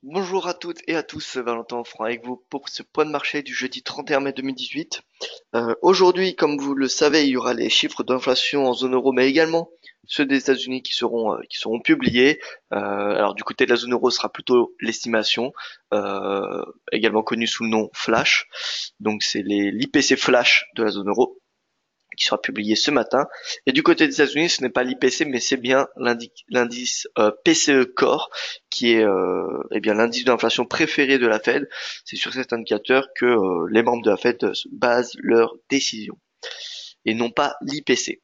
Bonjour à toutes et à tous, Valentin Franc avec vous pour ce point de marché du jeudi 31 mai 2018. Aujourd'hui, comme vous le savez, il y aura les chiffres d'inflation en zone euro, mais également ceux des États-Unis qui seront publiés. Alors du côté de la zone euro, ce sera plutôt l'estimation, également connue sous le nom flash. Donc c'est l'IPC flash de la zone euro qui sera publié ce matin. Et du côté des États-Unis, ce n'est pas l'IPC, mais c'est bien l'indice PCE Core, qui est eh bien l'indice d'inflation préféré de la Fed. C'est sur cet indicateur que les membres de la Fed basent leurs décisions, et non pas l'IPC.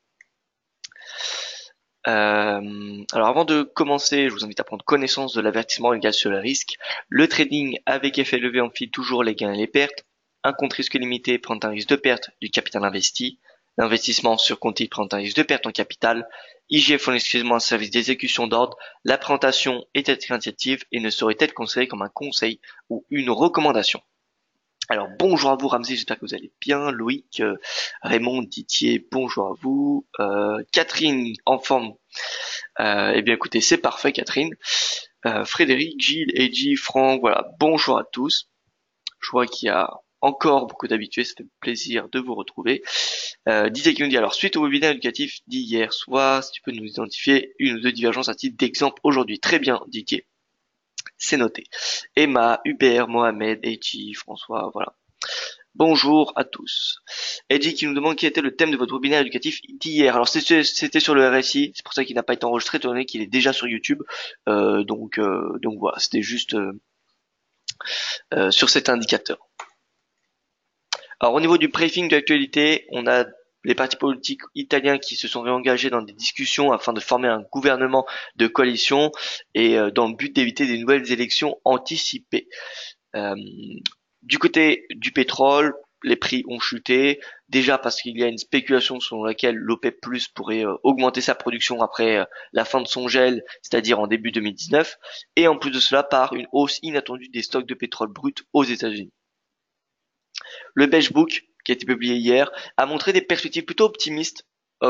Alors avant de commencer, je vous invite à prendre connaissance de l'avertissement légal sur le risque. Le trading avec effet levé enfile toujours les gains et les pertes. Un compte risque limité prend un risque de perte du capital investi. L'investissement sur compte titre prend un risque de perte en capital. IGF fournit exclusivement un service d'exécution d'ordre. La présentation est à titre indicatif et ne saurait être considérée comme un conseil ou une recommandation. Alors bonjour à vous Ramsey, j'espère que vous allez bien. Loïc, Raymond, Didier, bonjour à vous. Catherine en forme. Eh bien écoutez, c'est parfait Catherine. Frédéric, Gilles, Edgy, Franck, voilà, bonjour à tous. Je vois qu'il y a encore beaucoup d'habitués, ça fait plaisir de vous retrouver. Didier qui nous dit alors suite au webinaire éducatif d'hier soir, si tu peux nous identifier une ou deux divergences à titre d'exemple aujourd'hui. Très bien Didier, c'est noté. Emma, Hubert, Mohamed, Edgy, François, voilà. Bonjour à tous. Edgy qui nous demande quel était le thème de votre webinaire éducatif d'hier. Alors c'était sur le RSI, c'est pour ça qu'il n'a pas été enregistré étant donné qu'il est déjà sur YouTube. Donc voilà, c'était juste sur cet indicateur. Alors au niveau du briefing de l'actualité, on a les partis politiques italiens qui se sont réengagés dans des discussions afin de former un gouvernement de coalition et dans le but d'éviter des nouvelles élections anticipées. Du côté du pétrole, les prix ont chuté, déjà parce qu'il y a une spéculation selon laquelle l'OPEP+ pourrait augmenter sa production après la fin de son gel, c'est-à-dire en début 2019, et en plus de cela par une hausse inattendue des stocks de pétrole brut aux États-Unis. Le Beige Book, qui a été publié hier, a montré des perspectives plutôt optimistes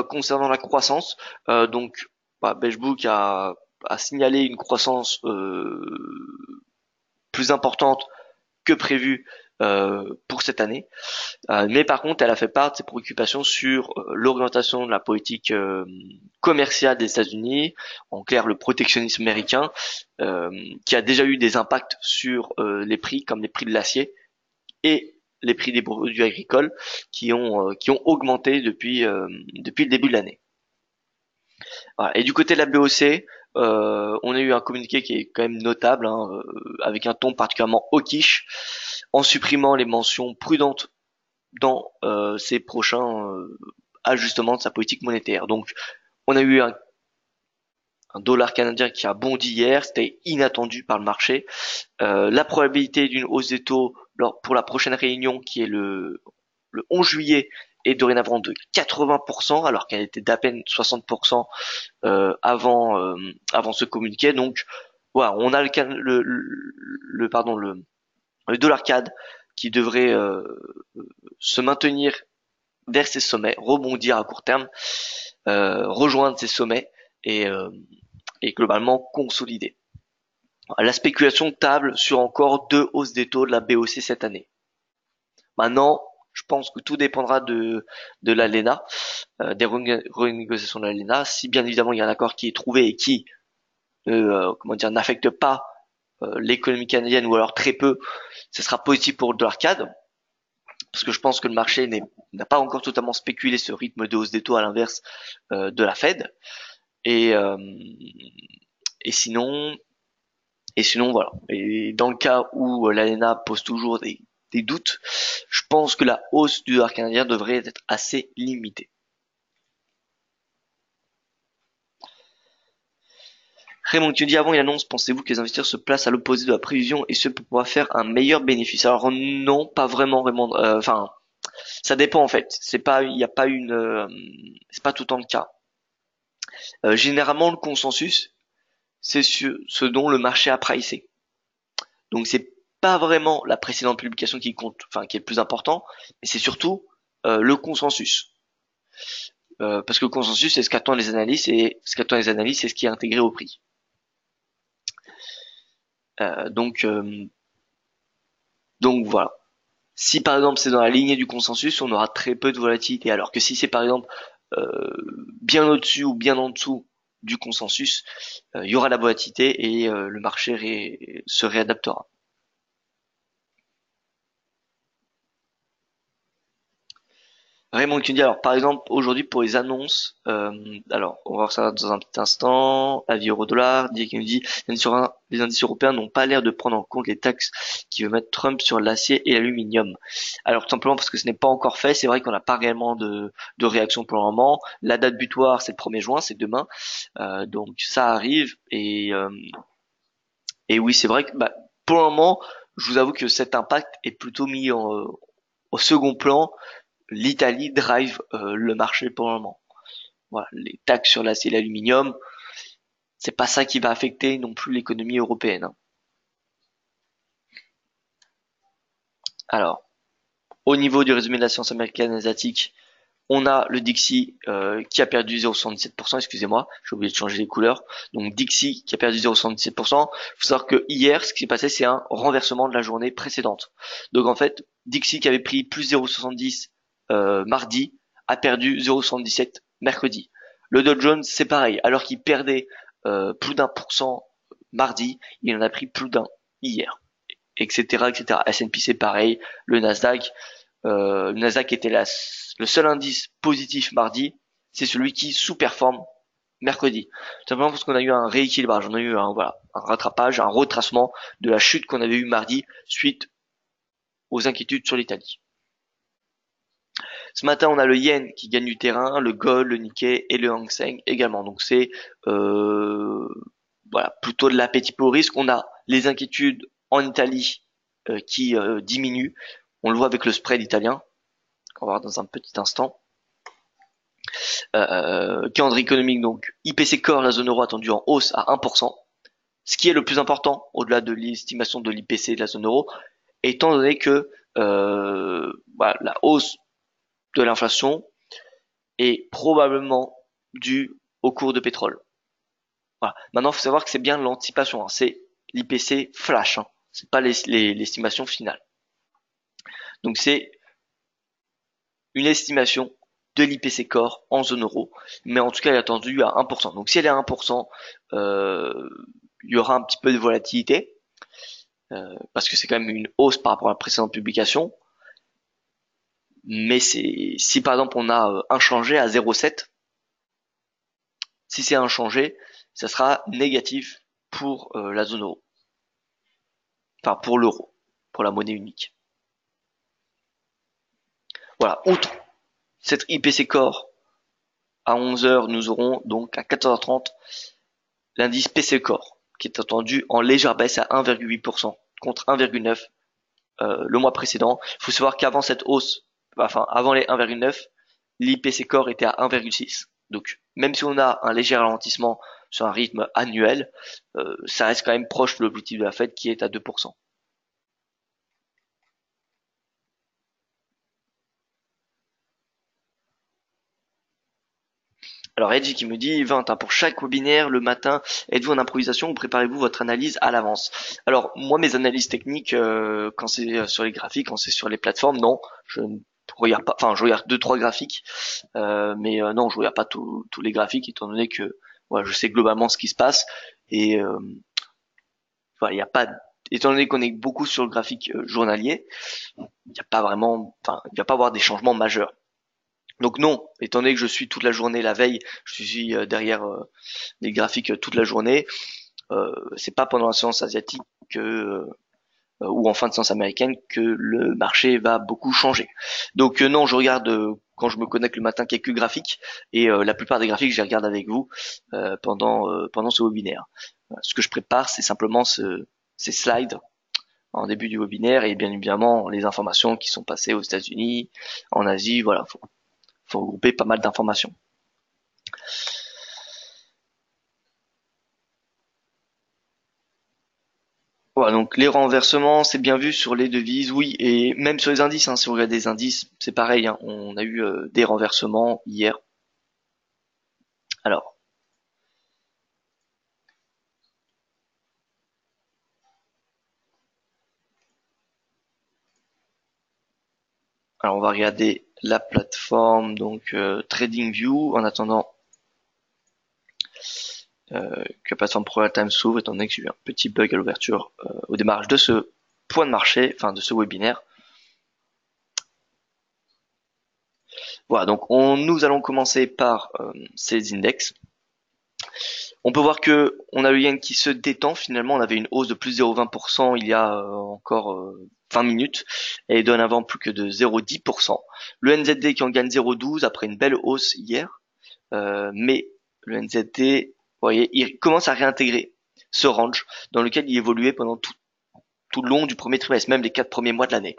concernant la croissance. Beige Book a signalé une croissance plus importante que prévu pour cette année. Mais par contre, elle a fait part de ses préoccupations sur l'orientation de la politique commerciale des États-Unis, en clair le protectionnisme américain, qui a déjà eu des impacts sur les prix, comme les prix de l'acier, et les prix des produits agricoles qui ont augmenté depuis le début de l'année. Voilà. Et du côté de la BOC, on a eu un communiqué qui est quand même notable, avec un ton particulièrement hawkish, en supprimant les mentions prudentes dans ses prochains ajustements de sa politique monétaire. Donc on a eu un dollar canadien qui a bondi hier, c'était inattendu par le marché. La probabilité d'une hausse des taux pour la prochaine réunion qui est le 11 juillet est dorénavant de 80% alors qu'elle était d'à peine 60% avant ce communiqué. Donc voilà, on a le dollar CAD qui devrait se maintenir vers ses sommets, rebondir à court terme, rejoindre ses sommets et globalement consolider. La spéculation table sur encore 2 hausses des taux de la BOC cette année. Maintenant, je pense que tout dépendra de l'ALENA, des renégociations de l'ALENA. Si bien évidemment il y a un accord qui est trouvé et qui n'affecte pas l'économie canadienne ou alors très peu, ce sera positif pour le dollar CAD, parce que je pense que le marché n'a pas encore totalement spéculé ce rythme de hausse des taux à l'inverse de la Fed. Et sinon voilà. Et dans le cas où l'ALENA pose toujours des doutes, je pense que la hausse du dollar canadien devrait être assez limitée. Raymond, tu dis avant une annonce, pensez-vous que les investisseurs se placent à l'opposé de la prévision et ce pour pouvoir faire un meilleur bénéfice? Alors non, pas vraiment, Raymond. Ça dépend en fait. C'est pas tout le temps le cas. Généralement, le consensus, c'est ce dont le marché a pricé. Donc c'est pas vraiment la précédente publication qui compte, qui est le plus important, mais c'est surtout le consensus. Parce que le consensus, c'est ce qu'attendent les analystes, et ce qu'attendent les analystes, c'est ce qui est intégré au prix. Euh, donc, euh, donc voilà. Si par exemple c'est dans la lignée du consensus, on aura très peu de volatilité. Alors que si c'est par exemple bien au-dessus ou bien en dessous du consensus, il y aura la volatilité et le marché se réadaptera. Raymond qui dit alors par exemple aujourd'hui pour les annonces, alors on va voir ça dans un petit instant, avis euro-dollar, dit qui nous dit les indices européens n'ont pas l'air de prendre en compte les taxes qui veut mettre Trump sur l'acier et l'aluminium. Alors tout simplement parce que ce n'est pas encore fait, c'est vrai qu'on n'a pas réellement de réaction pour le moment. La date butoir c'est le 1er juin, c'est demain, donc ça arrive et oui c'est vrai que bah, pour le moment je vous avoue que cet impact est plutôt mis au second plan. L'Italie drive le marché pour le moment. Voilà, les taxes sur l'acier et l'aluminium, c'est pas ça qui va affecter non plus l'économie européenne, hein. Alors, au niveau du résumé de la science américaine et asiatique, on a le Dixie qui a perdu 0,77%, excusez-moi, j'ai oublié de changer les couleurs. Donc Dixie qui a perdu 0,77%. Il faut savoir que hier, ce qui s'est passé, c'est un renversement de la journée précédente. Donc en fait, Dixie qui avait pris plus 0,70 mardi a perdu 0,77 mercredi. Le Dow Jones, c'est pareil, alors qu'il perdait plus d'1% mardi, il en a pris plus d'un hier, etc., etc. S&P c'est pareil, le Nasdaq était le seul indice positif mardi, c'est celui qui sous-performe mercredi. Tout simplement parce qu'on a eu un rééquilibrage, on a eu voilà, un rattrapage, un retracement de la chute qu'on avait eu mardi suite aux inquiétudes sur l'Italie. Ce matin, on a le yen qui gagne du terrain, le gold, le Nikkei et le Hang Seng également. Donc c'est euh, voilà, plutôt de l'appétit pour le risque. On a les inquiétudes en Italie qui diminuent. On le voit avec le spread italien, qu'on va voir dans un petit instant. Calendrier économique, donc IPC Core, la zone euro attendue en hausse à 1%. Ce qui est le plus important, au-delà de l'estimation de l'IPC de la zone euro, étant donné que voilà, la hausse de l'inflation est probablement due au cours de pétrole. Voilà. Maintenant, il faut savoir que c'est bien l'anticipation, hein. C'est l'IPC flash, hein. C'est pas l'estimation finale. Donc c'est une estimation de l'IPC Core en zone euro, mais en tout cas elle est attendue à 1%. Donc si elle est à 1%, il y aura un petit peu de volatilité, parce que c'est quand même une hausse par rapport à la précédente publication. Mais si par exemple on a inchangé à 0,7, si c'est inchangé, ça sera négatif pour la zone euro, enfin pour l'euro, pour la monnaie unique. Voilà, outre cette IPC Core, à 11h, nous aurons donc à 14h30 l'indice PC Core, qui est attendu en légère baisse à 1,8% contre 1,9 le mois précédent. Il faut savoir qu'avant cette hausse, enfin avant les 1,9, l'IPC Core était à 1,6. Donc même si on a un léger ralentissement sur un rythme annuel, ça reste quand même proche de l'objectif de la Fed qui est à 2%. Alors Edgy qui me dit 20 hein, pour chaque webinaire le matin, êtes-vous en improvisation ou préparez-vous votre analyse à l'avance? Alors moi mes analyses techniques quand c'est sur les graphiques, quand c'est sur les plateformes, non, je ne regarde pas, enfin je regarde deux trois graphiques, mais non je regarde pas tous les graphiques étant donné que voilà, je sais globalement ce qui se passe et voilà, il y a pas étant donné qu'on est beaucoup sur le graphique journalier, il n'y a pas vraiment, enfin il va pas avoir des changements majeurs. Donc non, étant donné que je suis toute la journée la veille, je suis derrière les graphiques toute la journée, c'est pas pendant la séance asiatique que ou en fin de séance américaine que le marché va beaucoup changer. Donc non, je regarde quand je me connecte le matin quelques graphiques et la plupart des graphiques je les regarde avec vous pendant ce webinaire. Ce que je prépare, c'est simplement ces slides en début du webinaire et bien évidemment les informations qui sont passées aux États-Unis, en Asie, voilà, faut regrouper pas mal d'informations. Voilà, donc les renversements, c'est bien vu sur les devises, oui, et même sur les indices, hein, si on regarde des indices, c'est pareil, hein, on a eu des renversements hier. Alors, Alors on va regarder la plateforme, donc TradingView, en attendant que la plateforme ProRealTime s'ouvre, étant donné que j'ai eu un petit bug à l'ouverture au démarrage de ce point de marché, enfin de ce webinaire. Voilà, donc nous allons commencer par ces index. On peut voir que on a le yen qui se détend. Finalement, on avait une hausse de plus 0,20% il y a encore 20 minutes et dorénavant plus que de 0,10%. Le NZD qui en gagne 0,12 après une belle hausse hier, mais le NZD, vous voyez, il commence à réintégrer ce range dans lequel il évoluait pendant tout le long du premier trimestre, même les 4 premiers mois de l'année.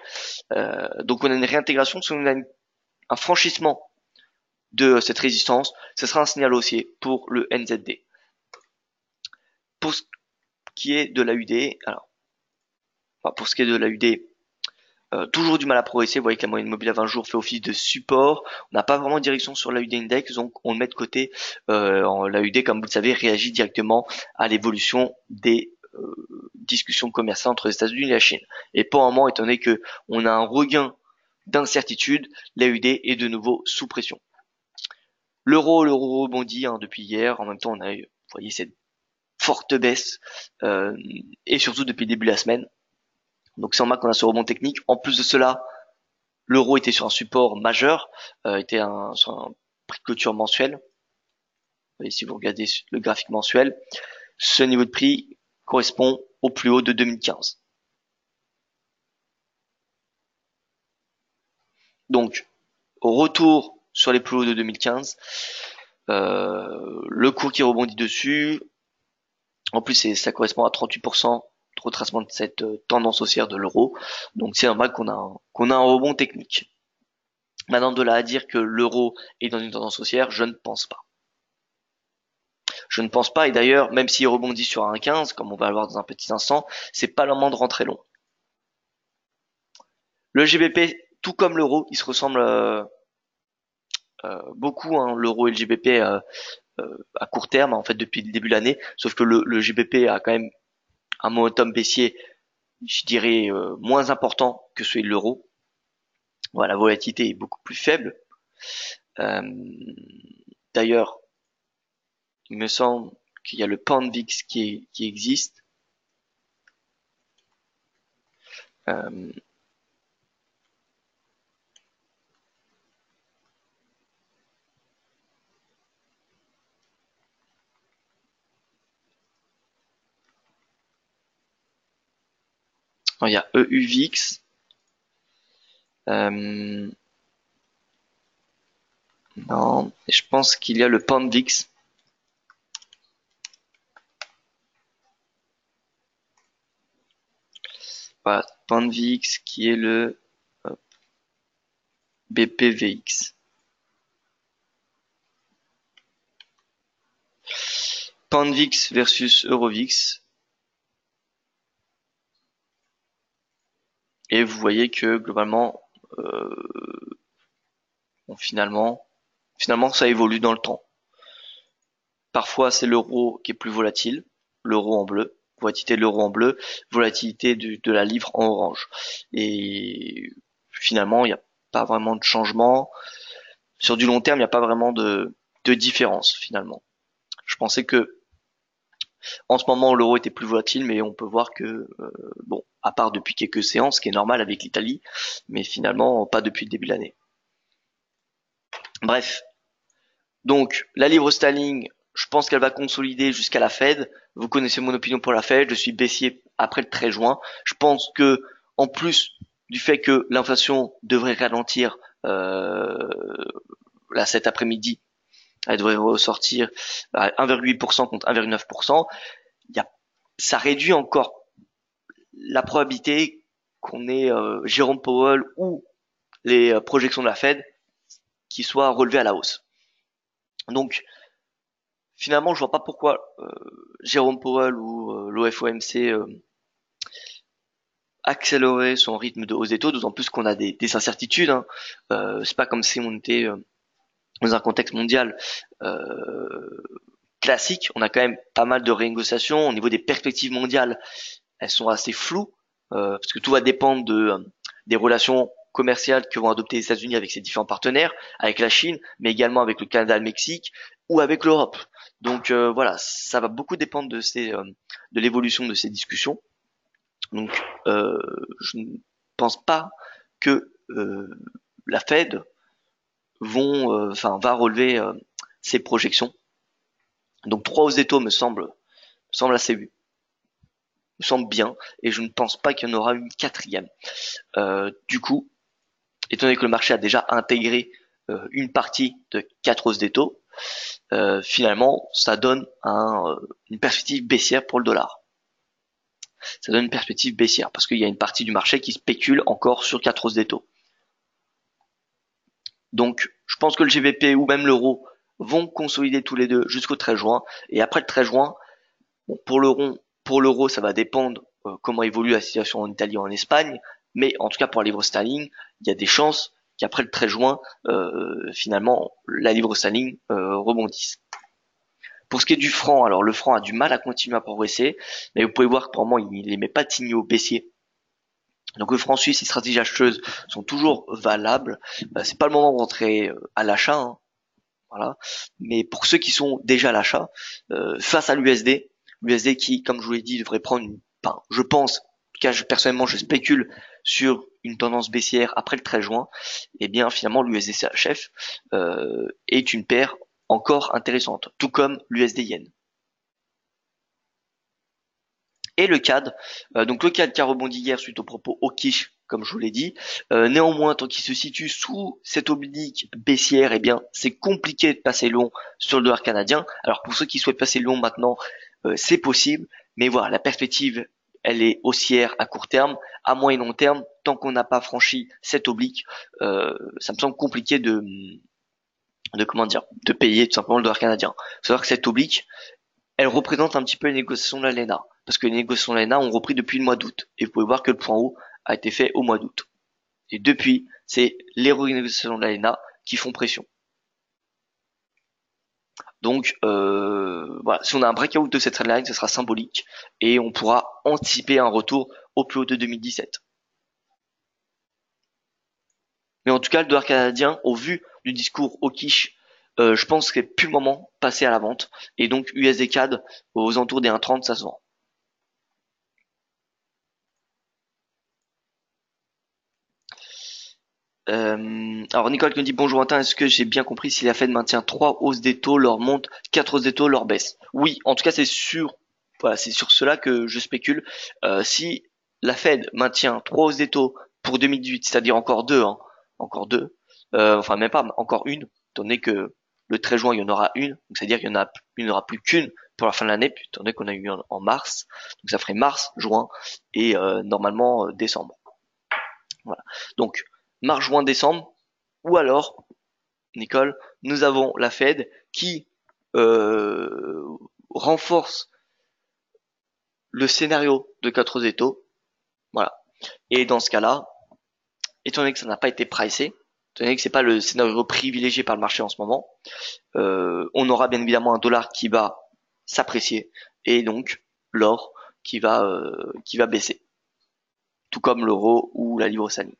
Donc on a une réintégration, si on a un franchissement de cette résistance, ce sera un signal haussier pour le NZD. Pour ce qui est de l'AUD, alors, pour ce qui est de l'AUD, toujours du mal à progresser. Vous voyez que la moyenne mobile à 20 jours fait office de support. On n'a pas vraiment de direction sur l'AUD index, donc on le met de côté. L'AUD, comme vous le savez, réagit directement à l'évolution des discussions commerciales entre les États-Unis et la Chine. Et pour un moment, étant donné que on a un regain d'incertitude, l'AUD est de nouveau sous pression. L'euro rebondit depuis hier. En même temps, on a eu, vous voyez, cette forte baisse et surtout depuis le début de la semaine. Donc c'est normal qu'on a ce rebond technique. En plus de cela, l'euro était sur un support majeur, était sur un prix de clôture mensuel. Et si vous regardez le graphique mensuel, ce niveau de prix correspond au plus haut de 2015. Donc, au retour sur les plus hauts de 2015, le cours qui rebondit dessus, en plus ça correspond à 38% de retracement de cette tendance haussière de l'euro. Donc c'est normal qu'on a un rebond technique. Maintenant, de là à dire que l'euro est dans une tendance haussière, je ne pense pas. Je ne pense pas, et d'ailleurs, même s'il rebondit sur un 15, comme on va le voir dans un petit instant, c'est pas le moment de rentrer long. Le GBP, tout comme l'euro, il se ressemble beaucoup, hein, l'euro et le GBP à court terme, en fait, depuis le début de l'année, sauf que le GBP a quand même un momentum baissier, je dirais, moins important que celui de l'euro. Voilà, la volatilité est beaucoup plus faible. D'ailleurs, il me semble qu'il y a le Pound VIX qui existe. Il y a EUVIX. Non, je pense qu'il y a le Pound VIX. Voilà, Pound VIX qui est le BPVX. Pound VIX versus EuroVIX. Et vous voyez que globalement, finalement, ça évolue dans le temps. Parfois, c'est l'euro qui est plus volatile, l'euro en bleu, volatilité de l'euro en bleu, volatilité de la livre en orange. Et finalement, il n'y a pas vraiment de changement. Sur du long terme, il n'y a pas vraiment de différence finalement. Je pensais que en ce moment l'euro était plus volatile, mais on peut voir que bon, à part depuis quelques séances, ce qui est normal avec l'Italie, mais finalement pas depuis le début de l'année. Bref, donc la livre sterling, je pense qu'elle va consolider jusqu'à la Fed. Vous connaissez mon opinion pour la Fed, je suis baissier après le 13 juin. Je pense que en plus du fait que l'inflation devrait ralentir là cet après-midi, elle devrait ressortir à 1,8% contre 1,9%. Ça réduit encore la probabilité qu'on ait Jérôme Powell ou les projections de la Fed qui soient relevées à la hausse. Donc finalement, je vois pas pourquoi Jérôme Powell ou l'OFOMC accélérer son rythme de hausse des taux, d'autant plus qu'on a des incertitudes. Hein. C'est pas comme si on était dans un contexte mondial classique. On a quand même pas mal de renégociations au niveau des perspectives mondiales. Elles sont assez floues parce que tout va dépendre des relations commerciales que vont adopter les États-Unis avec ses différents partenaires, avec la Chine, mais également avec le Canada, le Mexique ou avec l'Europe. Donc voilà, ça va beaucoup dépendre de l'évolution de ces discussions. Donc je ne pense pas que la Fed va relever ses projections. Donc 3 hausses des taux me semble assez me semble bien, et je ne pense pas qu'il y en aura une quatrième. Du coup, étant donné que le marché a déjà intégré une partie de 4 hausses des taux, finalement, ça donne une perspective baissière pour le dollar. Ça donne une perspective baissière parce qu'il y a une partie du marché qui spécule encore sur 4 hausses des taux. Donc, je pense que le GBP ou même l'euro vont consolider tous les deux jusqu'au 13 juin. Et après le 13 juin, bon, pour l'euro, ça va dépendre comment évolue la situation en Italie ou en Espagne. Mais en tout cas, pour la livre sterling, il y a des chances qu'après le 13 juin, finalement, la livre sterling rebondisse. Pour ce qui est du franc, alors le franc a du mal à continuer à progresser, mais vous pouvez voir que pour le moment, il n'émet pas de signaux baissiers. Donc le franc suisse et stratégies acheteuses sont toujours valables. C'est pas le moment de rentrer à l'achat, hein, voilà. Mais pour ceux qui sont déjà à l'achat, face à l'USD qui, comme je vous l'ai dit, devrait prendre je pense, en tout cas personnellement je spécule sur une tendance baissière après le 13 juin, et bien finalement l'USD CHF est une paire encore intéressante, tout comme l'USD Yen. Et le CAD, donc le CAD qui a rebondi hier suite aux propos hawkish, comme je vous l'ai dit. Néanmoins, tant qu'il se situe sous cette oblique baissière, eh bien, c'est compliqué de passer long sur le dollar canadien. Alors pour ceux qui souhaitent passer long maintenant, c'est possible, mais voilà, la perspective, elle est haussière à court terme, à moyen et long terme, tant qu'on n'a pas franchi cette oblique, ça me semble compliqué de payer tout simplement le dollar canadien. Il faut savoir que cette oblique, elle représente un petit peu les négociations de l'ALENA, parce que les négociations de l'ALENA ont repris depuis le mois d'août, et vous pouvez voir que le point haut a été fait au mois d'août. Et depuis, c'est les renégociations de l'ALENA qui font pression. Donc voilà, si on a un breakout de cette trendline, ce sera symbolique, et on pourra anticiper un retour au plus haut de 2017. Mais en tout cas, le dollar canadien, au vu du discours hawkish, je pense qu'il n'est plus le moment de passer à la vente. Et donc USD CAD aux alentours des 1,30, ça se vend. Alors Nicole qui me dit bonjour Quentin, est-ce que j'ai bien compris si la Fed maintient 3 hausses des taux, leur monte, 4 hausses des taux, leur baisse? Oui, en tout cas c'est sur cela que je spécule. Si la Fed maintient 3 hausses des taux pour 2018, c'est-à-dire encore deux, enfin même pas, encore une, étant donné que le 13 juin il y en aura une, donc c'est-à-dire qu'il n'y en aura plus qu'une pour la fin de l'année, étant donné qu'on a eu en mars, donc ça ferait mars, juin et normalement décembre. Voilà. Donc mars, juin, décembre, ou alors, Nicole, nous avons la Fed qui renforce le scénario de 4 hausses des taux. Voilà. Et dans ce cas-là, étant donné que ça n'a pas été pricé, étant donné que c'est pas le scénario privilégié par le marché en ce moment, on aura bien évidemment un dollar qui va s'apprécier et donc l'or qui va baisser, tout comme l'euro ou la livre sterling.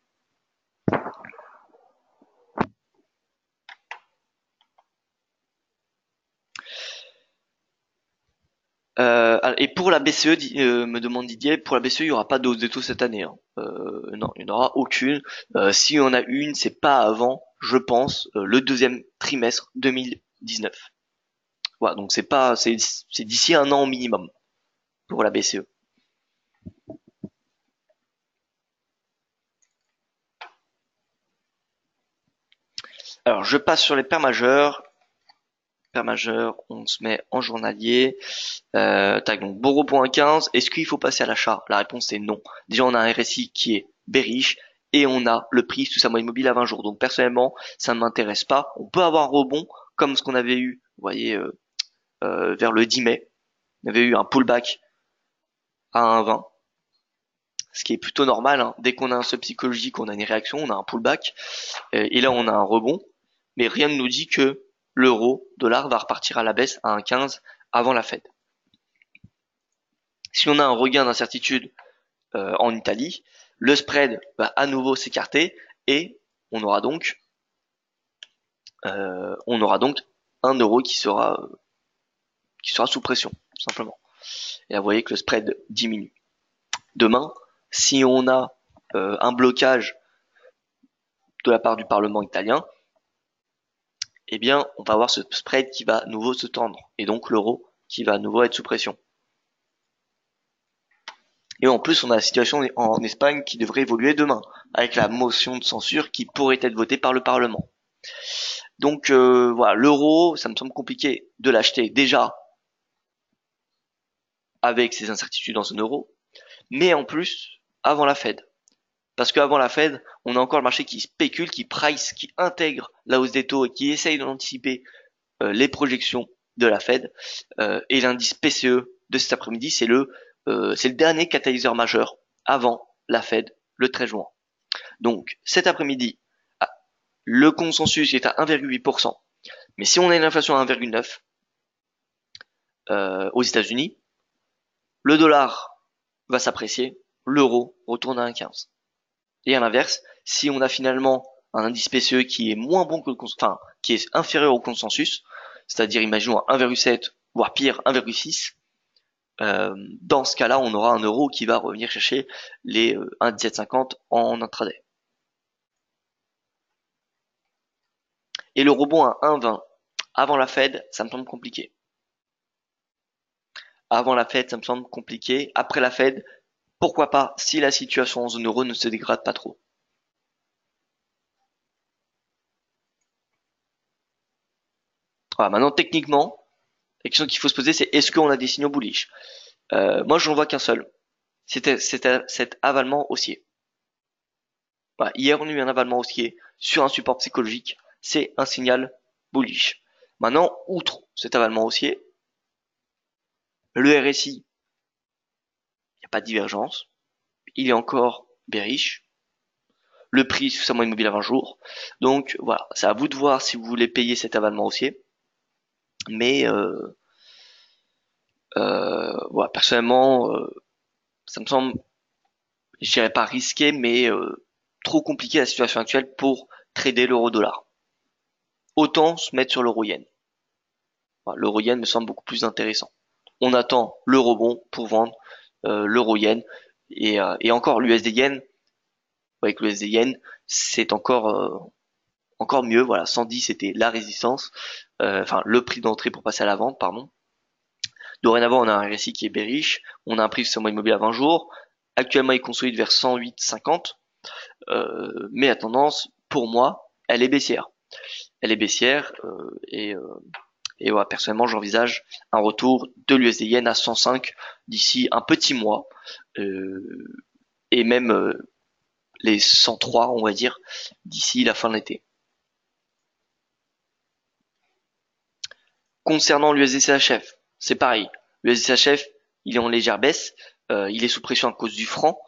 Et pour la BCE, me demande Didier, pour la BCE, il n'y aura pas de hausse des taux cette année, hein. Non, il n'y en aura aucune. Si on a une, c'est pas avant, je pense, le deuxième trimestre 2019. Voilà, donc c'est d'ici un an au minimum pour la BCE. Alors, je passe sur les paires majeures. Paires majeures, on se met en journalier. Donc Boro.15, est-ce qu'il faut passer à l'achat? La réponse est non. Déjà, on a un RSI qui est bearish et on a le prix sous sa moyenne mobile à 20 jours. Donc personnellement, ça ne m'intéresse pas. On peut avoir un rebond comme ce qu'on avait eu, vous voyez, vers le 10 mai. On avait eu un pullback à 1,20. Ce qui est plutôt normal, hein. Dès qu'on a un seuil psychologique, on a une réaction, on a un pullback. Et là, on a un rebond. Mais rien ne nous dit que l'euro, dollar va repartir à la baisse à 1,15 avant la Fed. Si on a un regain d'incertitude en Italie, le spread va à nouveau s'écarter et on aura donc un euro qui sera sous pression, tout simplement. Et là, vous voyez que le spread diminue. Demain, si on a un blocage de la part du Parlement italien, eh bien, on va avoir ce spread qui va à nouveau se tendre, et donc l'euro qui va à nouveau être sous pression. Et en plus, on a la situation en Espagne qui devrait évoluer demain, avec la motion de censure qui pourrait être votée par le Parlement. Donc voilà, l'euro, ça me semble compliqué de l'acheter déjà avec ces incertitudes en zone euro, mais en plus avant la Fed. Parce qu'avant la Fed, on a encore le marché qui spécule, qui price, qui intègre la hausse des taux et qui essaye d'anticiper les projections de la Fed. Et l'indice PCE de cet après-midi, c'est le dernier catalyseur majeur avant la Fed le 13 juin. Donc cet après-midi, le consensus est à 1,8%. Mais si on a une inflation à 1,9 aux États-Unis, le dollar va s'apprécier, l'euro retourne à 1,15. Et à l'inverse, si on a finalement un indice PCE qui est moins bon que qui est inférieur au consensus, c'est-à-dire imaginons 1,7 voire pire 1,6, dans ce cas-là, on aura un euro qui va revenir chercher les 1,1750 en intraday. Et le rebond à 1,20 avant la Fed, ça me semble compliqué. Avant la Fed, ça me semble compliqué. Après la Fed, pourquoi pas si la situation en zone euro ne se dégrade pas trop. Voilà, maintenant techniquement, la question qu'il faut se poser, c'est est-ce qu'on a des signaux bullish? Moi, je n'en vois qu'un seul. C'était cet avalement haussier. Voilà, hier, on a eu un avalement haussier sur un support psychologique. C'est un signal bullish. Maintenant, outre cet avalement haussier, le RSI, il n'y a pas de divergence. Il est encore bearish. Le prix sous sa moyenne mobile à 20 jours. Donc voilà, c'est à vous de voir si vous voulez payer cet avalement haussier. Mais voilà, personnellement, ça me semble, je dirais pas risqué, mais trop compliqué la situation actuelle pour trader l'euro-dollar. Autant se mettre sur l'euro-yen. Voilà, l'euro-yen me semble beaucoup plus intéressant. On attend le rebond pour vendre l'euro-yen et encore l'USD-yen. Vous voyez que l'USD-yen c'est encore mieux. Voilà, 110 c'était la résistance, enfin le prix d'entrée pour passer à la vente, pardon. Dorénavant, on a un RSI qui est bearish, on a un prix sur moyenne mobile à 20 jours. Actuellement, il consolide vers 108,50, mais la tendance, pour moi, elle est baissière. Elle est baissière et voilà, personnellement, j'envisage un retour de l'USD Yen à 105 d'ici un petit mois et même les 103, on va dire, d'ici la fin de l'été. Concernant l'USD-CHF, c'est pareil. L'USD-CHF, il est en légère baisse, il est sous pression à cause du franc,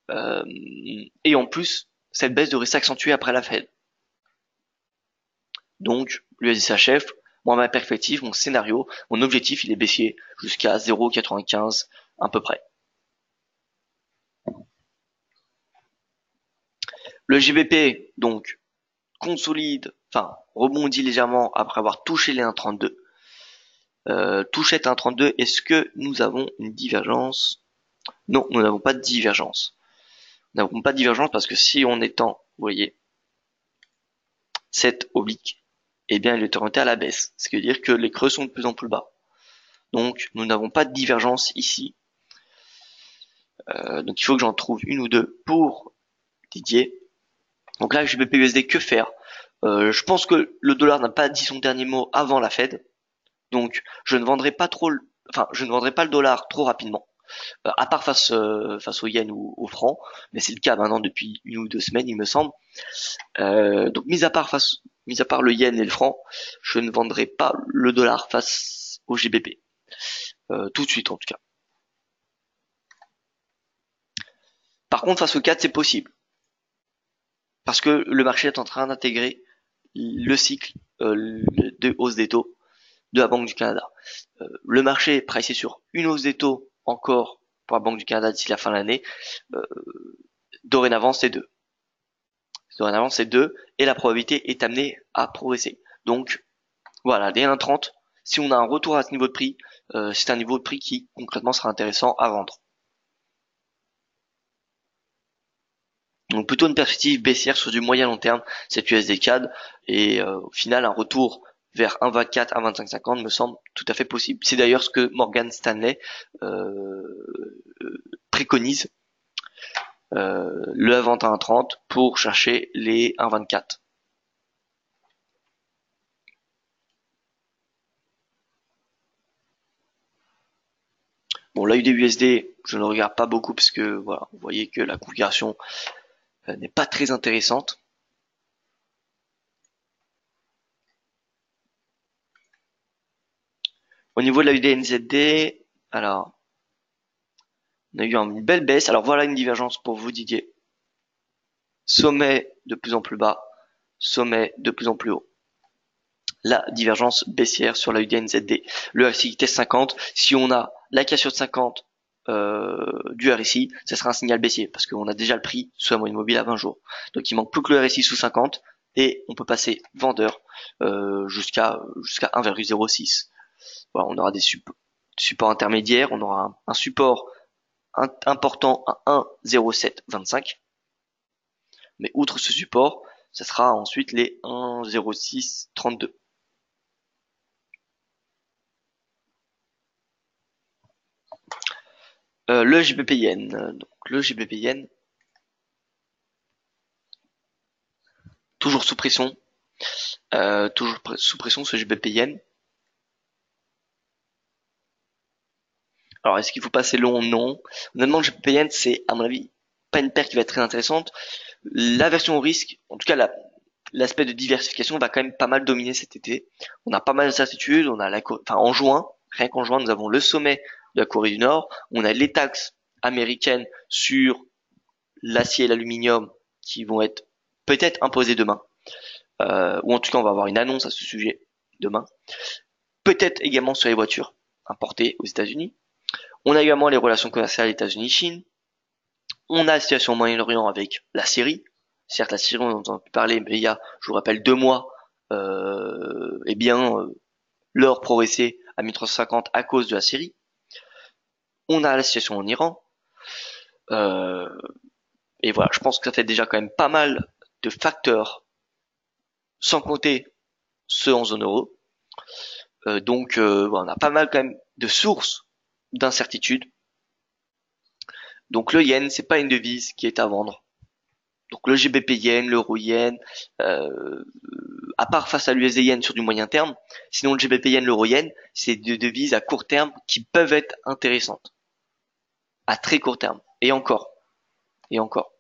et en plus, cette baisse devrait s'accentuer après la Fed. Donc, l'USD-CHF, moi, ma perspective, mon scénario, mon objectif, il est baissier jusqu'à 0,95 à peu près. Le GBP, donc, consolide, enfin, rebondit légèrement après avoir touché les 1,32. Touchette 1,32, est-ce que nous avons une divergence? Non, nous n'avons pas de divergence. Nous n'avons pas de divergence parce que si on étend, vous voyez, cette oblique, eh bien, elle est orientée à la baisse. Ce qui veut dire que les creux sont de plus en plus bas. Donc, nous n'avons pas de divergence ici. Donc, il faut que j'en trouve une ou deux pour Didier. Donc là, GBP USD, que faire? Je pense que le dollar n'a pas dit son dernier mot avant la Fed. Donc, je ne vendrai pas le dollar trop rapidement. À part face au yen ou au franc, mais c'est le cas maintenant depuis une ou deux semaines, il me semble. Donc, mis à part le yen et le franc, je ne vendrai pas le dollar face au GBP. Tout de suite, en tout cas. Par contre, face au CAD, c'est possible. Parce que le marché est en train d'intégrer le cycle de hausse des taux de la Banque du Canada. Le marché est pricé sur une hausse des taux encore pour la Banque du Canada d'ici la fin de l'année. Dorénavant, c'est deux. Dorénavant, c'est 2 et la probabilité est amenée à progresser. Donc, voilà, les 1,30, si on a un retour à ce niveau de prix, c'est un niveau de prix qui concrètement sera intéressant à vendre. Donc plutôt une perspective baissière sur du moyen long terme, cette USD CAD, et au final un retour vers 1,24 à 25,50 me semble tout à fait possible. C'est d'ailleurs ce que Morgan Stanley préconise, le avant 1,30 pour chercher les 1,24. Bon, l'AUD USD, je ne regarde pas beaucoup parce que voilà, vous voyez que la configuration n'est pas très intéressante. Au niveau de la UDNZD, alors, on a eu une belle baisse. Alors voilà une divergence pour vous, Didier. Sommet de plus en plus bas, sommet de plus en plus haut. La divergence baissière sur la UDNZD. Le RSI test 50, si on a la cassure de 50 du RSI, ça sera un signal baissier parce qu'on a déjà le prix sous la moyenne mobile à 20 jours. Donc il manque plus que le RSI sous 50 et on peut passer vendeur jusqu'à 1,06. Voilà, on aura des supports intermédiaires, on aura un support important à 1,0725. Mais outre ce support, ça sera ensuite les 1,0632. Le GBP Yen. Donc le GBP Yen, toujours sous pression. Toujours sous pression ce GBP Yen. Alors est-ce qu'il faut passer long? Non. Honnêtement, le GBP Yen, c'est à mon avis pas une paire qui va être très intéressante. L'aversion au risque, en tout cas l'aspect de diversification va quand même pas mal dominer cet été. On a pas mal d'incertitudes. On a en juin, rien qu'en juin, nous avons le sommet de la Corée du Nord. On a les taxes américaines sur l'acier et l'aluminium qui vont être peut-être imposées demain. Ou en tout cas, on va avoir une annonce à ce sujet demain. Peut-être également sur les voitures importées aux États-Unis. On a également les relations commerciales États-Unis-Chine. On a la situation au Moyen-Orient avec la Syrie. Certes, la Syrie, on en entend plus parler, mais il y a, je vous rappelle, 2 mois, l'or progressait à 1350 à cause de la Syrie. On a la situation en Iran. Et voilà, je pense que ça fait déjà quand même pas mal de facteurs, sans compter ceux en zone euro. Donc, on a pas mal quand même de sources d'incertitude. Donc le yen, c'est pas une devise qui est à vendre. Donc le GBP yen, l'euro yen, à part face à l'USD yen sur du moyen terme, sinon le GBP yen, l'euro yen, c'est des devises à court terme qui peuvent être intéressantes. À très court terme. Et encore. Et encore.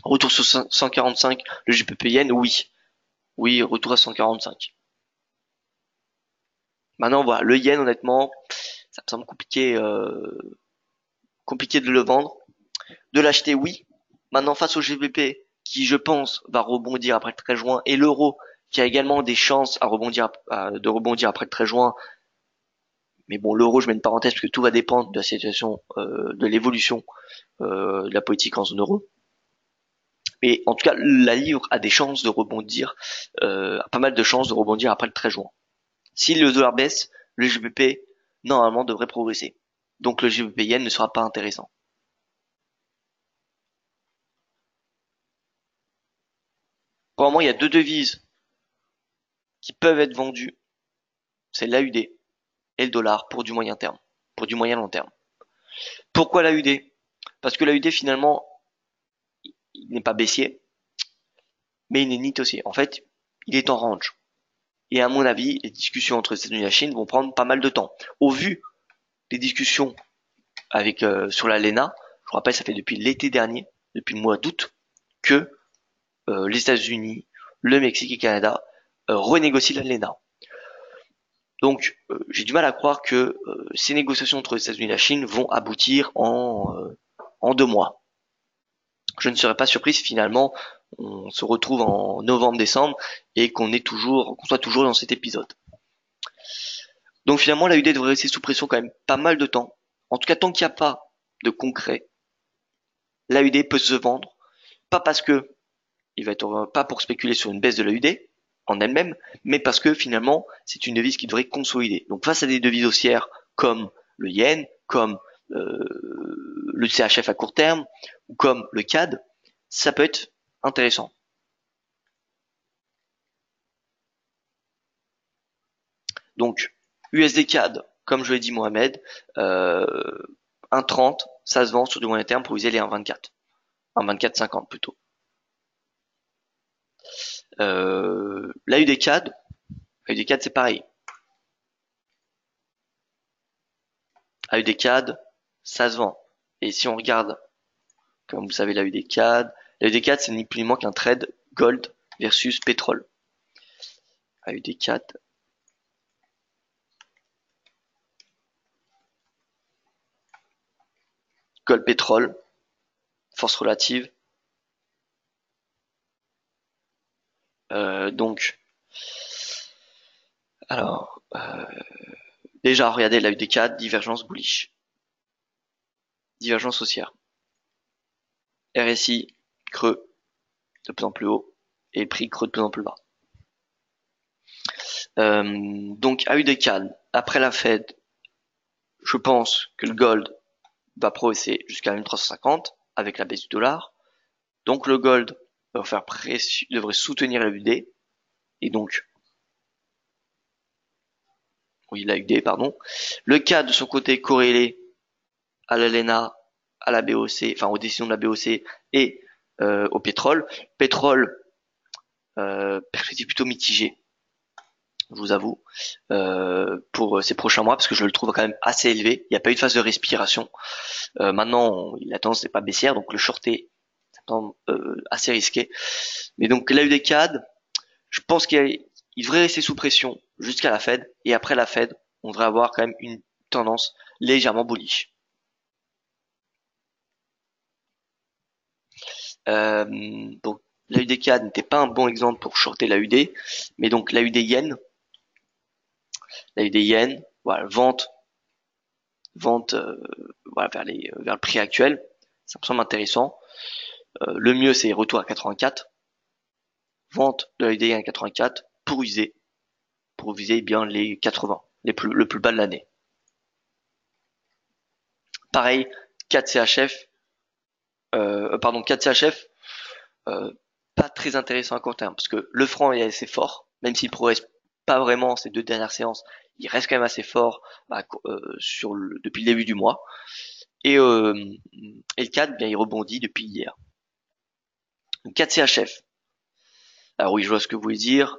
Retour sur 145, le GBP yen, oui. Oui, retour à 145. Maintenant, voilà, le yen, honnêtement, ça me semble compliqué de le vendre. De l'acheter, oui. Maintenant, face au GBP, qui, je pense, va rebondir après le 13 juin, et l'euro, qui a également des chances de rebondir après le 13 juin. Mais bon, l'euro, je mets une parenthèse parce que tout va dépendre de la situation, de l'évolution de la politique en zone euro. Et en tout cas, la livre a des chances de rebondir, a pas mal de chances de rebondir après le 13 juin. Si le dollar baisse, le GBP, normalement, devrait progresser. Donc le GBP yen ne sera pas intéressant. Pour le moment, il y a 2 devises qui peuvent être vendues. C'est l'AUD et le dollar pour du moyen terme, pour du moyen long terme. Pourquoi l'AUD? Parce que l'AUD finalement, il n'est pas baissier, mais il n'est ni haussier. En fait, il est en range. Et à mon avis, les discussions entre les États-Unis et la Chine vont prendre pas mal de temps. Au vu des discussions avec sur la LENA, je vous rappelle, ça fait depuis l'été dernier, depuis le mois d'août, que les États-Unis, le Mexique et le Canada renégocient la LENA. Donc, j'ai du mal à croire que ces négociations entre les États-Unis et la Chine vont aboutir en 2 mois. Je ne serais pas surpris si finalement on se retrouve en novembre-décembre et qu'on soit toujours dans cet épisode. Donc finalement, la UD devrait rester sous pression quand même pas mal de temps. En tout cas, tant qu'il n'y a pas de concret, la UD peut se vendre. Pas parce que il va être pas pour spéculer sur une baisse de la UD en elle-même, mais parce que finalement, c'est une devise qui devrait consolider. Donc face à des devises haussières comme le yen, comme le CHF à court terme, ou comme le CAD, ça peut être intéressant. Donc, USD CAD, comme je l'ai dit Mohamed, 1,30, ça se vend sur du moyen terme pour viser les 1,24. 1,24,50 plutôt. L'AUD CAD, c'est pareil. AUD CAD, ça se vend. Et si on regarde, comme vous savez, l'AUD CAD c'est ni plus ni moins qu'un trade gold versus pétrole. AUD CAD. Gold pétrole, force relative. Donc, alors, déjà, regardez l'AUD CAD, divergence bullish. Divergence haussière. RSI, creux, de plus en plus haut, et prix creux de plus en plus bas. Donc, AUD CAD, après la Fed, je pense que le gold va progresser jusqu'à 1350 avec la baisse du dollar. Donc, le gold devrait soutenir l'AUD, et donc, oui, l'AUD, pardon. Le CAD, de son côté, corrélé à l'ALENA, à la BOC, enfin aux décisions de la BOC et au pétrole. Pétrole, perspective plutôt mitigée, je vous avoue, pour ces prochains mois, parce que je le trouve quand même assez élevé. Il n'y a pas eu de phase de respiration. Maintenant, la tendance n'est pas baissière, donc le short est assez risqué. Mais donc l'AUD CAD, je pense qu'il devrait rester sous pression jusqu'à la Fed, et après la Fed, on devrait avoir quand même une tendance légèrement bullish. Donc l'AUD CAD n'était pas un bon exemple pour shorter l'AUD, mais donc l'AUD yen, voilà, vente, voilà, vers le prix actuel, ça me semble intéressant. Le mieux c'est retour à 84, vente de l'AUD yen à 84 pour viser bien les 80, le plus bas de l'année. Pareil, 4 CHF, 4 CHF, pas très intéressant à court terme, parce que le franc est assez fort, même s'il progresse pas vraiment ces 2 dernières séances, il reste quand même assez fort depuis le début du mois. Et le CAD, bien, il rebondit depuis hier. Donc 4 CHF. Alors oui, je vois ce que vous voulez dire.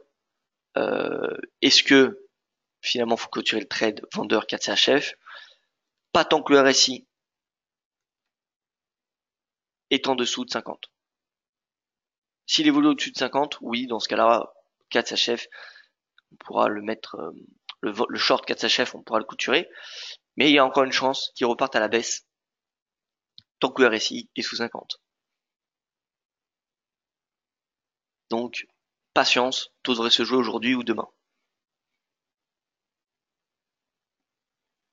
Est-ce que finalement faut clôturer le trade vendeur 4 CHF? Pas tant que le RSI est en dessous de 50. S'il évolue au-dessus de 50, oui, dans ce cas-là, 4 CHF, on pourra le mettre, le short 4 CHF, on pourra le clôturer. Mais il y a encore une chance qu'il reparte à la baisse tant que le RSI est sous 50. Donc, patience, tout devrait se jouer aujourd'hui ou demain.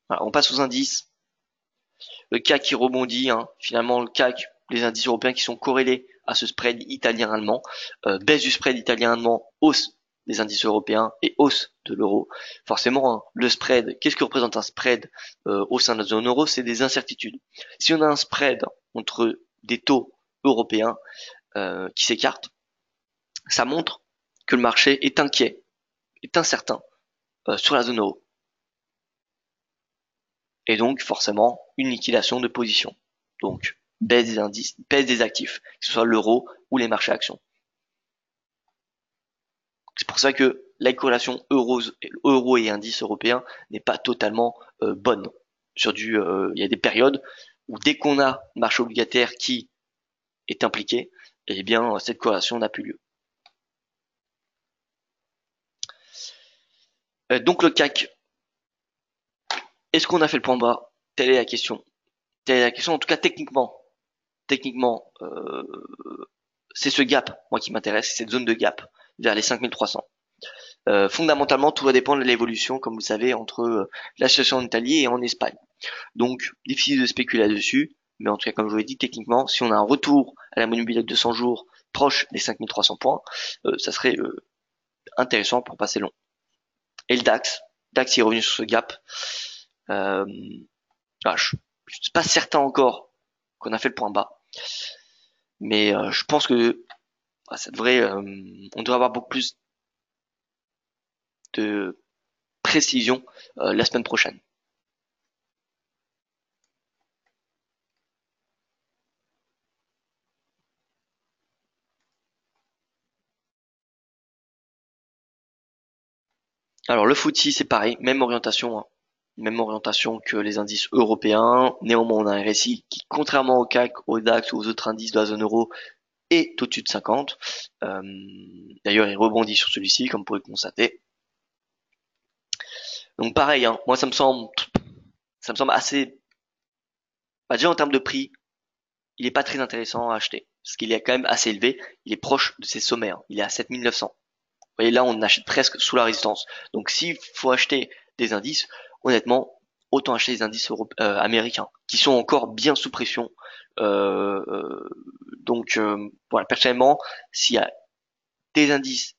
Voilà, on passe aux indices. Le CAC qui rebondit, hein. Finalement le CAC, les indices européens qui sont corrélés à ce spread italien-allemand, baisse du spread italien-allemand, hausse des indices européens et hausse de l'euro. Forcément, hein, le spread, qu'est-ce que représente un spread au sein de la zone euro? C'est des incertitudes. Si on a un spread entre des taux européens qui s'écartent, ça montre que le marché est inquiet, est incertain sur la zone euro. Et donc forcément une liquidation de position. Donc baisse des indices, baisse des actifs, que ce soit l'euro ou les marchés actions. C'est pour ça que la corrélation euro et indice européen n'est pas totalement bonne. Il y a des périodes où dès qu'on a un marché obligataire qui est impliqué, eh bien cette corrélation n'a plus lieu. Donc le CAC, est-ce qu'on a fait le point bas? Telle est la question. Telle est la question. En tout cas techniquement, c'est ce gap, moi qui m'intéresse, cette zone de gap vers les 5300. Fondamentalement, tout va dépendre de l'évolution, comme vous le savez, entre la situation en Italie et en Espagne. Donc, difficile de spéculer là-dessus, Mais en tout cas, comme je vous l'ai dit, techniquement, si on a un retour à la moyenne mobile à 200 jours proche des 5300 points, ça serait intéressant pour passer long. Et le DAX est revenu sur ce gap. Euh, je suis pas certain encore qu'on a fait le point bas, mais je pense que ça devrait, on devrait avoir beaucoup plus de précision la semaine prochaine. Alors le FTSE c'est pareil, même orientation, hein. Même orientation que les indices européens. Néanmoins on a un RSI qui, contrairement au CAC, au DAX ou aux autres indices de la zone euro, est au-dessus de 50. D'ailleurs il rebondit sur celui-ci comme vous pouvez le constater. Donc pareil, hein, moi ça me semble assez, bah, déjà en termes de prix, il est pas très intéressant à acheter parce qu'il est quand même assez élevé. Il est proche de ses sommets, hein. Il est à 7900. Vous voyez là, on achète presque sous la résistance. Donc s'il faut acheter des indices, honnêtement, autant acheter des indices américains qui sont encore bien sous pression. Euh, euh, voilà, personnellement, s'il y a des indices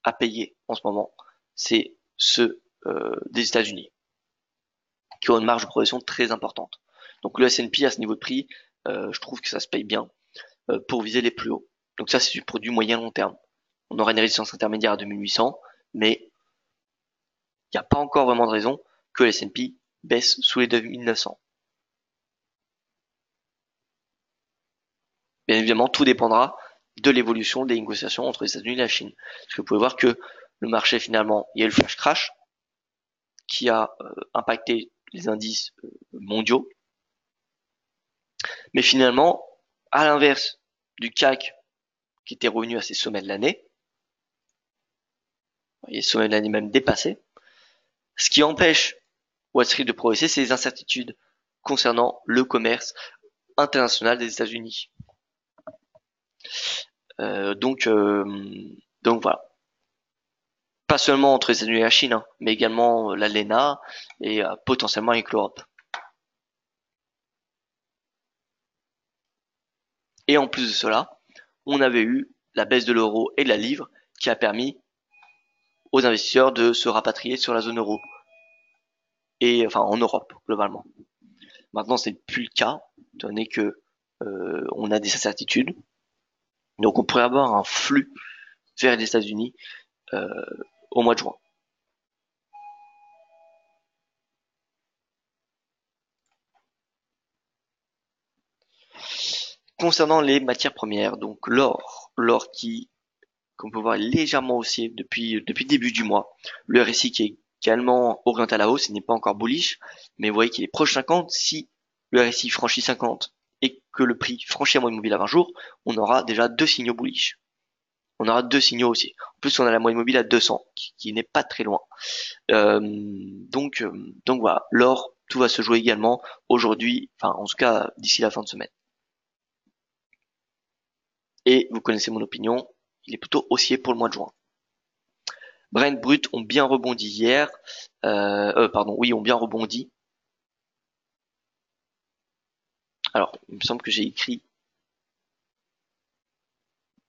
à payer en ce moment, c'est ceux des États-Unis qui ont une marge de progression très importante. Donc le S&P à ce niveau de prix, je trouve que ça se paye bien pour viser les plus hauts. Donc ça, c'est pour du moyen long terme. On aura une résistance intermédiaire à 2800, mais il n'y a pas encore vraiment de raison que le S&P baisse sous les 2900. Bien évidemment, tout dépendra de l'évolution des négociations entre les États-Unis et la Chine. Parce que vous pouvez voir que le marché, finalement, il y a eu le flash crash qui a impacté les indices mondiaux. Mais finalement, à l'inverse du CAC qui était revenu à ses sommets de l'année, les sommets de l'année même dépassés, ce qui empêche Wall Street de progresser, c'est les incertitudes concernant le commerce international des États-Unis. Euh, donc, euh, donc voilà. Pas seulement entre les États-Unis et la Chine, hein, mais également l'ALENA et potentiellement avec l'Europe. Et en plus de cela, on avait eu la baisse de l'euro et de la livre qui a permis aux investisseurs de se rapatrier sur la zone euro et enfin en Europe globalement. Maintenant, c'est plus le cas, étant donné que on a des incertitudes. Donc, on pourrait avoir un flux vers les États-Unis euh, au mois de juin. Concernant les matières premières, donc l'or qui, comme on peut voir, est légèrement haussier depuis le début du mois. Le RSI qui est également orienté à la hausse, il n'est pas encore bullish, mais vous voyez qu'il est proche 50. Si le RSI franchit 50 et que le prix franchit la moyenne mobile à 20 jours, on aura déjà deux signaux bullish. On aura deux signaux aussi. En plus, on a la moyenne mobile à 200, qui n'est pas très loin. Donc voilà, l'or, tout va se jouer également aujourd'hui, enfin en tout cas d'ici la fin de semaine. Et vous connaissez mon opinion, il est plutôt haussier pour le mois de juin. Brent brut ont bien rebondi hier, ont bien rebondi. Alors, il me semble que j'ai écrit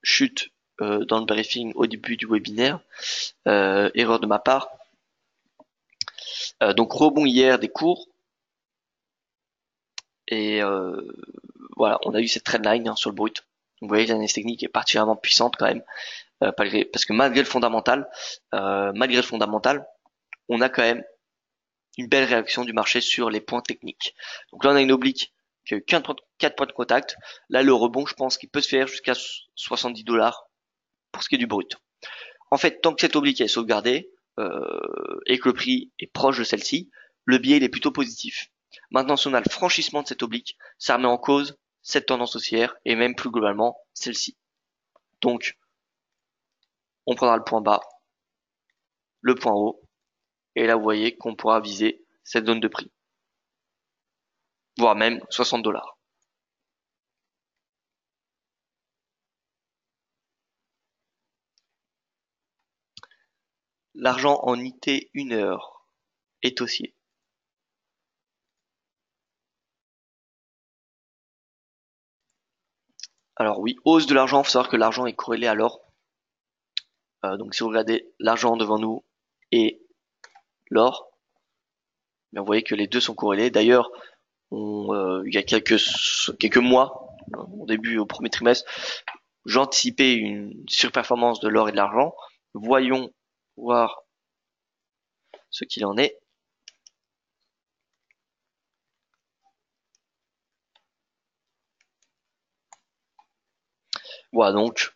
chute dans le briefing au début du webinaire, erreur de ma part. Donc rebond hier des cours et voilà, on a eu cette trendline sur le brut. Vous voyez, l'analyse technique est particulièrement puissante quand même, parce que malgré le fondamental, on a quand même une belle réaction du marché sur les points techniques. Donc là, on a une oblique qui a eu 4 points de contact. Là, le rebond, je pense qu'il peut se faire jusqu'à 70 $ pour ce qui est du brut. En fait, tant que cette oblique est sauvegardée et que le prix est proche de celle-ci, le biais il est plutôt positif. Maintenant, si on a le franchissement de cette oblique, ça remet en cause cette tendance haussière et même plus globalement celle-ci. Donc, on prendra le point bas, le point haut, et là vous voyez qu'on pourra viser cette zone de prix, voire même 60 $. L'argent en IT 1 heure est haussier. Alors oui, hausse de l'argent, faut savoir que l'argent est corrélé à l'or. Donc si vous regardez l'argent devant nous et l'or, bien, vous voyez que les deux sont corrélés. D'ailleurs, il y a quelques mois, au début, au premier trimestre, j'anticipais une surperformance de l'or et de l'argent. Voyons voir ce qu'il en est. Voilà donc,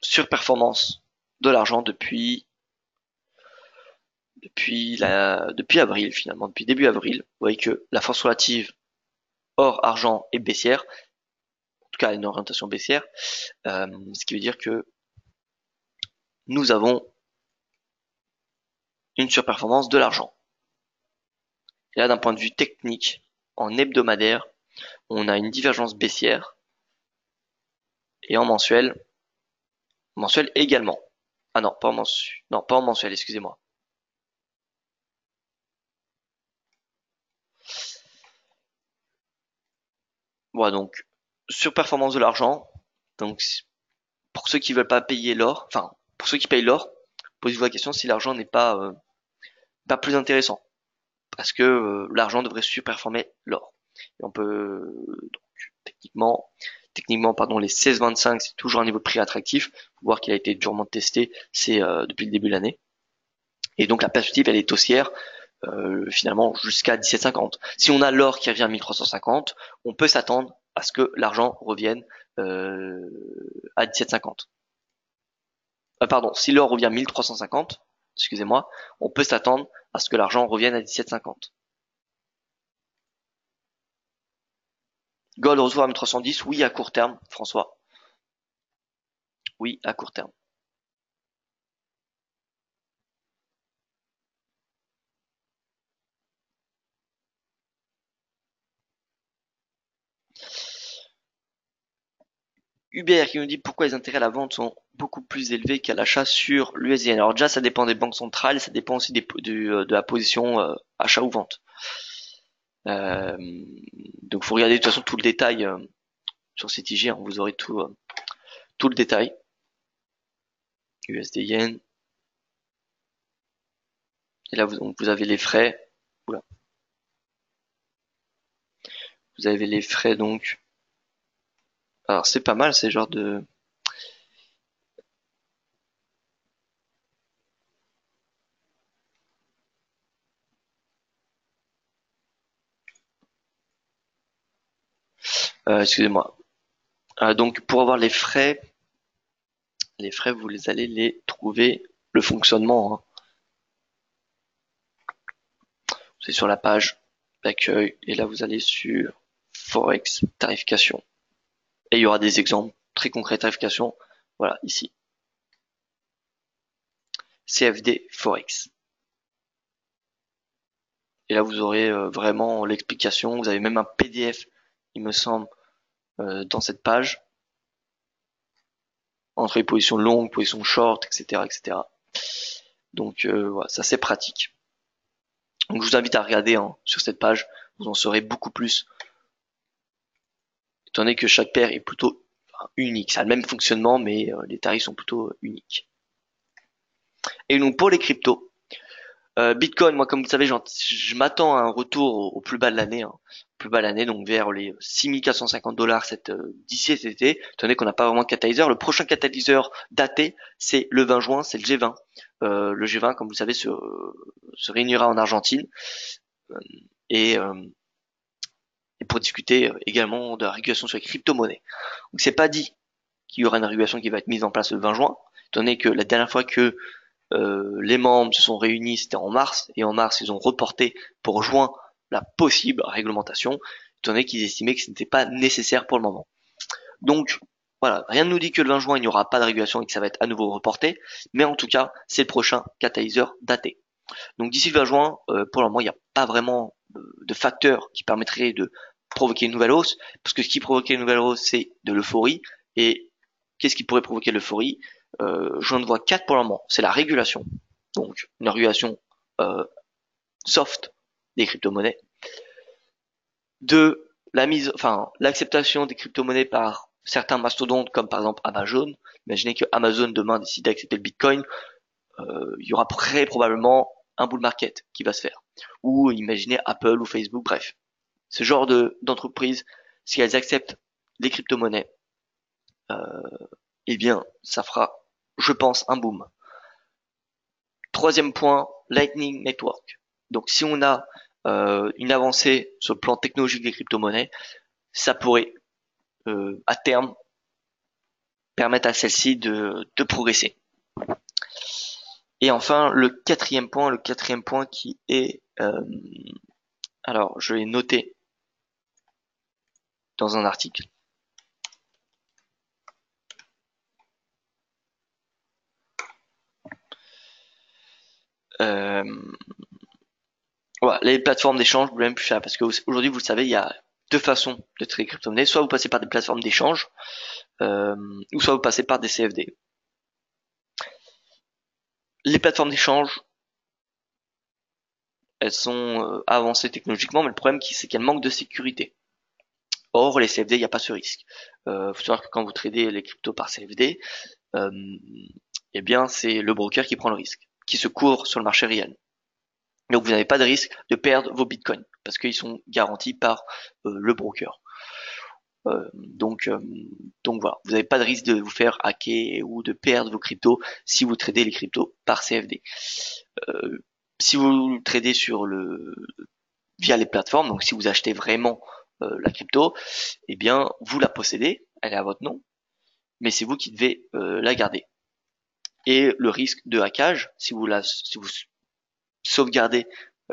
surperformance de l'argent depuis avril finalement, depuis début avril. Vous voyez que la force relative or argent est baissière, en tout cas une orientation baissière, ce qui veut dire que nous avons une surperformance de l'argent. Et là, d'un point de vue technique, en hebdomadaire, on a une divergence baissière et en mensuel également. Ah non, pas en mensuel, excusez-moi. Voilà donc surperformance de l'argent. Donc pour ceux qui veulent pas payer l'or, enfin pour ceux qui payent l'or, posez-vous la question si l'argent n'est pas plus intéressant, parce que l'argent devrait surperformer l'or. Et on peut donc techniquement pardon, les 16,25 c'est toujours un niveau de prix attractif. Faut voir qu'il a été durement testé, c'est depuis le début de l'année. Et donc la perspective elle est haussière finalement jusqu'à 17,50. Si on a l'or qui revient à 1350, on peut s'attendre à ce que l'argent revienne à 17,50. Pardon, si l'or revient à 1350, excusez-moi, on peut s'attendre à ce que l'argent revienne à 17,50. Gold reçoit à 1310, oui à court terme, François. Oui à court terme. Hubert qui nous dit pourquoi les intérêts à la vente sont beaucoup plus élevés qu'à l'achat sur l'USDN. Alors déjà, ça dépend des banques centrales, ça dépend aussi de la position achat ou vente. Donc faut regarder de toute façon tout le détail sur CTG, hein, vous aurez tout le détail. USD Yen. Et là vous avez les frais. Oula. Vous avez les frais donc. Alors c'est pas mal ces genres de. Excusez-moi. Donc pour avoir les frais vous allez les trouver le fonctionnement. Hein. C'est sur la page d'accueil et là vous allez sur Forex tarification. Et il y aura des exemples très concrets de tarification. Voilà ici. CFD Forex. Et là vous aurez vraiment l'explication. Vous avez même un PDF, il me semble, dans cette page. Entre les positions longues, positions short, etc., etc. Donc voilà, ça c'est pratique. Donc je vous invite à regarder hein, sur cette page, vous en saurez beaucoup plus. Étant donné que chaque paire est plutôt unique, ça a le même fonctionnement, mais les tarifs sont plutôt uniques. Et donc pour les cryptos, Bitcoin, moi comme vous le savez, je m'attends à un retour au plus bas de l'année, hein, plus bas de l'année, donc vers les 6450 dollars d'ici cet été, étant donné qu'on n'a pas vraiment de catalyseur. Le prochain catalyseur daté, c'est le 20 juin, c'est le G20. Le G20, comme vous le savez, se réunira en Argentine et, euh, et pour discuter également de la régulation sur les crypto-monnaies. Donc c'est pas dit qu'il y aura une régulation qui va être mise en place le 20 juin, étant donné que la dernière fois que les membres se sont réunis, c'était en mars, et en mars, ils ont reporté pour juin la possible réglementation, étant donné qu'ils estimaient que ce n'était pas nécessaire pour le moment. Donc, voilà, rien ne nous dit que le 20 juin, il n'y aura pas de régulation et que ça va être à nouveau reporté, mais en tout cas, c'est le prochain catalyseur daté. Donc d'ici le 20 juin, pour le moment, il n'y a pas vraiment de facteurs qui permettraient de provoquer une nouvelle hausse, parce que ce qui provoquait une nouvelle hausse, c'est de l'euphorie, et qu'est-ce qui pourrait provoquer l'euphorie? J'en vois 4 pour le moment. C'est la régulation, donc une régulation soft des crypto-monnaies. 2, l'acceptation des crypto-monnaies par certains mastodontes comme par exemple Amazon. Imaginez que Amazon demain décide d'accepter le Bitcoin, il y aura très probablement un bull market qui va se faire. Ou imaginez Apple ou Facebook, bref. Ce genre d'entreprise, si elles acceptent les crypto-monnaies, eh bien, ça fera, je pense, un boom. Troisième point, Lightning Network. Donc, si on a une avancée sur le plan technologique des crypto-monnaies, ça pourrait, à terme, permettre à celle-ci de progresser. Et enfin, le quatrième point qui est, alors, je l'ai noté dans un article. Euh, voilà, les plateformes d'échange, vous même plus faire parce qu'aujourd'hui, vous le savez, il y a deux façons de traiter les crypto-monnaies. Soit vous passez par des plateformes d'échange, ou soit vous passez par des CFD. Les plateformes d'échange, elles sont avancées technologiquement, mais le problème c'est qu'elles manquent de sécurité. Or, les CFD, il n'y a pas ce risque. Faut savoir que quand vous tradez les cryptos par CFD, eh bien, c'est le broker qui prend le risque, qui se couvre sur le marché réel. Donc, vous n'avez pas de risque de perdre vos bitcoins parce qu'ils sont garantis par le broker. Donc, voilà, vous n'avez pas de risque de vous faire hacker ou de perdre vos cryptos si vous tradez les cryptos par CFD. Si vous tradez via les plateformes, donc si vous achetez vraiment la crypto, eh bien vous la possédez, elle est à votre nom, mais c'est vous qui devez la garder. Et le risque de hackage, si vous sauvegardez,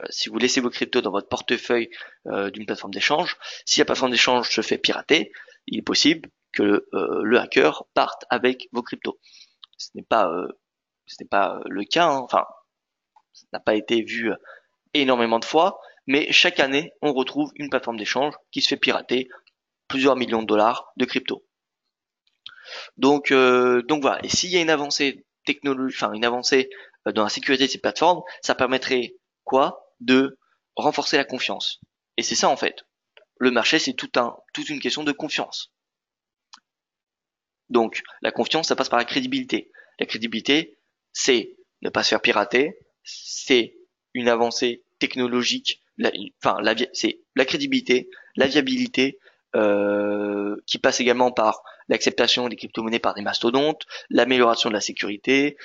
si vous laissez vos cryptos dans votre portefeuille d'une plateforme d'échange, si la plateforme d'échange se fait pirater, il est possible que le hacker parte avec vos cryptos. Ce n'est pas le cas, hein. Enfin, ça n'a pas été vu énormément de fois, mais chaque année, on retrouve une plateforme d'échange qui se fait pirater plusieurs millions de dollars de crypto. Donc voilà. Et s'il y a une avancée technologique, enfin une avancée dans la sécurité de ces plateformes, ça permettrait quoi? De renforcer la confiance. Et c'est ça en fait. Le marché, c'est toute une question de confiance. Donc la confiance, ça passe par la crédibilité. La crédibilité, c'est ne pas se faire pirater, c'est une avancée technologique, c'est la crédibilité, la viabilité, qui passe également par l'acceptation des crypto-monnaies par des mastodontes, l'amélioration de la sécurité,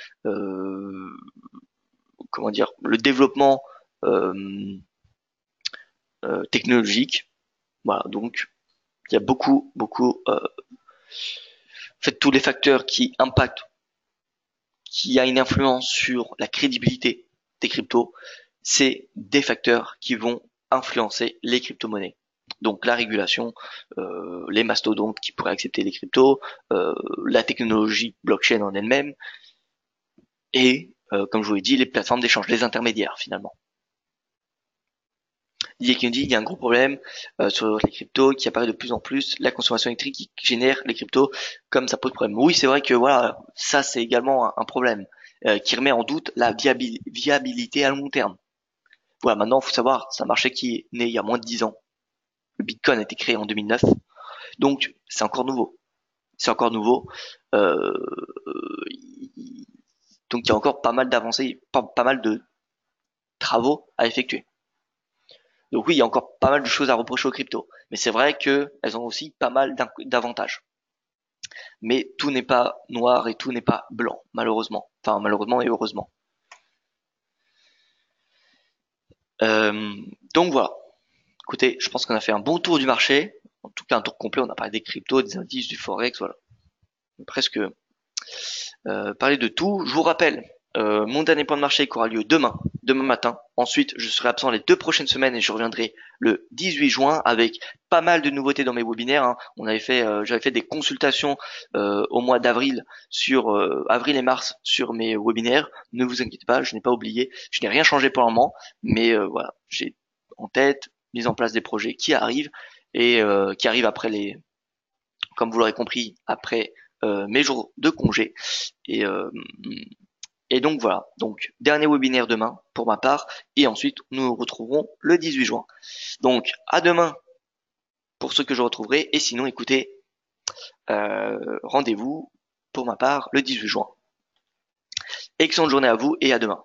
comment dire, le développement euh, technologique. Voilà, donc il y a beaucoup, en fait, tous les facteurs qui impactent, qui a une influence sur la crédibilité des cryptos, c'est des facteurs qui vont influencer les crypto-monnaies. Donc la régulation, les mastodontes qui pourraient accepter les cryptos, la technologie blockchain en elle-même, et comme je vous l'ai dit, les plateformes d'échange, les intermédiaires finalement. Il y a un gros problème sur les cryptos qui apparaît de plus en plus, la consommation électrique qui génère les cryptos, comme ça pose problème. Oui, c'est vrai que voilà, ça c'est également un problème qui remet en doute la viabilité à long terme. Voilà, maintenant, faut savoir, c'est un marché qui est né il y a moins de 10 ans. Le Bitcoin a été créé en 2009, donc c'est encore nouveau. C'est encore nouveau. Euh, donc il y a encore pas mal d'avancées, pas mal de travaux à effectuer. Donc oui, il y a encore pas mal de choses à reprocher aux cryptos. Mais c'est vrai qu'elles ont aussi pas mal d'avantages. Mais tout n'est pas noir et tout n'est pas blanc, malheureusement. Enfin, malheureusement et heureusement. Euh, donc voilà. Écoutez, je pense qu'on a fait un bon tour du marché. En tout cas, un tour complet. On a parlé des cryptos, des indices, du forex, voilà. Presque parler de tout. Je vous rappelle, mon dernier point de marché qui aura lieu demain matin. Ensuite, je serai absent les 2 prochaines semaines et je reviendrai le 18 juin avec pas mal de nouveautés dans mes webinaires, hein. J'avais fait des consultations au mois d'avril sur avril et mars sur mes webinaires. Ne vous inquiétez pas, je n'ai pas oublié, je n'ai rien changé pour le moment, mais voilà, j'ai en tête mise en place des projets qui arrivent et qui arrivent après comme vous l'aurez compris, après mes jours de congé. Et, euh, et donc voilà, donc dernier webinaire demain pour ma part, et ensuite nous nous retrouverons le 18 juin. Donc à demain pour ceux que je retrouverai. Et sinon, écoutez, rendez-vous pour ma part le 18 juin. Excellente journée à vous et à demain.